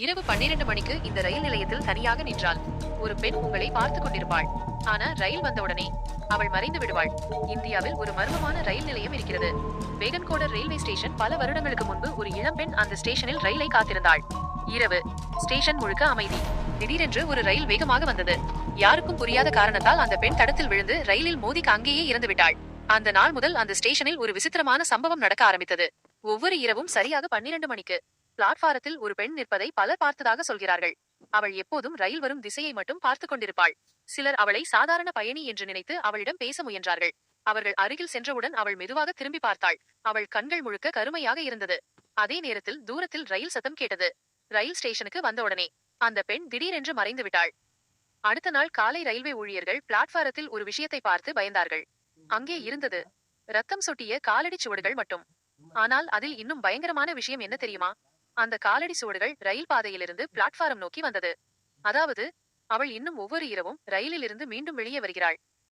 இரவு 12 மணிக்கு இந்த ரயில் நிலையத்தில் தனியாக நின்றாள். ஒரு பெண் உங்களை பார்த்துக் கொண்டிருப்பாள். ஆனா ரயில் வந்தவுடனே அவள் மறைந்து விடுவாள். இந்தியாவில் ஒரு மர்மமான ரயில் நிலையம் இருக்கிறது. வேகன்கோடர் ரயில்வே ஸ்டேஷன். பல வருடங்களுக்கு முன்பு ஒரு இளம்பெண் அந்த ஸ்டேஷனில் ரயிலை காத்திருந்தாள். இரவு. ஸ்டேஷன் முழுக்க அமைதி. திடீரென்று ஒரு ரயில் வேகமாக வந்தது. யாருக்கும் புரியாத காரணத்தால் அந்த பெண் தடத்தில் விழுந்து ரயிலில் மோதி அங்கேயே இறந்து விட்டாள். அந்த நாள் முதல் அந்த ஸ்டேஷனில் ஒரு விசித்திரமான சம்பவம் நடக்க ஆரம்பித்தது. ஒவ்வொரு இரவும் சரியாக 12 மணிக்கு பிளாட்பாரத்தில் ஒரு பெண் நிற்பதை பலர் பார்த்ததாக சொல்கிறார்கள். அவள் எப்போதும் ரயில் வரும் திசையை மட்டும் பார்த்துக் கொண்டிருப்பாள். சிலர் அவளை சாதாரண பயணி என்று நினைத்து அவளிடம் பேச முயன்றார்கள். அவர்கள் அருகில் சென்றவுடன் அவள் மெதுவாக திரும்பி பார்த்தாள். அவள் கண்கள் முழுக்க கருமையாக இருந்தது. அதே நேரத்தில் தூரத்தில் ரயில் சத்தம் கேட்டது. ரயில் ஸ்டேஷனுக்கு வந்தவுடனே அந்த பெண் திடீரென்று மறைந்து விட்டாள். அடுத்த நாள் காலை ரயில்வே ஊழியர்கள் பிளாட்பாரத்தில் ஒரு விஷயத்தை பார்த்து பயந்தார்கள். அங்கே இருந்தது ரத்தம் சொட்டிய காலடி சுவடுகள் மட்டும். ஆனால் அதில் இன்னும் பயங்கரமான விஷயம் என்ன தெரியுமா? அந்த காலடி சுவடுகள் ரயில் பாதையிலிருந்து பிளாட்பாரம் நோக்கி வந்தது. அதாவது அவள் இன்னும் ஒவ்வொரு இரவும் ரயிலில் இருந்து மீண்டும் வெளியே வருகிறாள்.